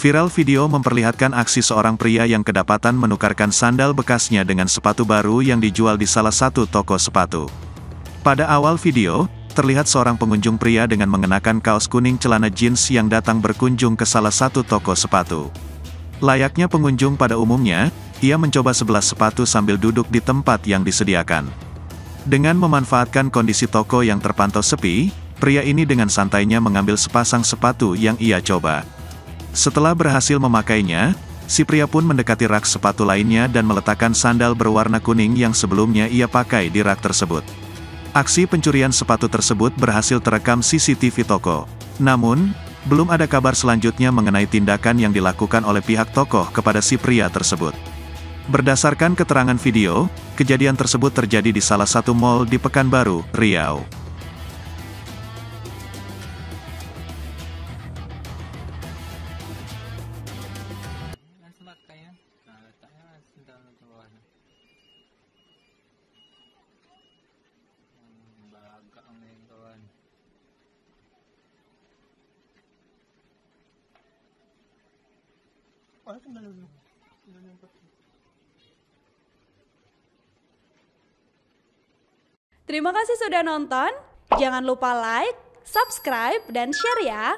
Viral video memperlihatkan aksi seorang pria yang kedapatan menukarkan sandal bekasnya dengan sepatu baru yang dijual di salah satu toko sepatu. Pada awal video, terlihat seorang pengunjung pria dengan mengenakan kaos kuning celana jeans yang datang berkunjung ke salah satu toko sepatu. Layaknya pengunjung pada umumnya, ia mencoba 11 sepatu sambil duduk di tempat yang disediakan. Dengan memanfaatkan kondisi toko yang terpantau sepi, pria ini dengan santainya mengambil sepasang sepatu yang ia coba. Setelah berhasil memakainya, si pria pun mendekati rak sepatu lainnya dan meletakkan sandal berwarna kuning yang sebelumnya ia pakai di rak tersebut. Aksi pencurian sepatu tersebut berhasil terekam CCTV toko. Namun, belum ada kabar selanjutnya mengenai tindakan yang dilakukan oleh pihak toko kepada si pria tersebut. Berdasarkan keterangan video, kejadian tersebut terjadi di salah satu mal di Pekanbaru, Riau. Terima kasih sudah nonton. Jangan lupa like, subscribe, dan share ya.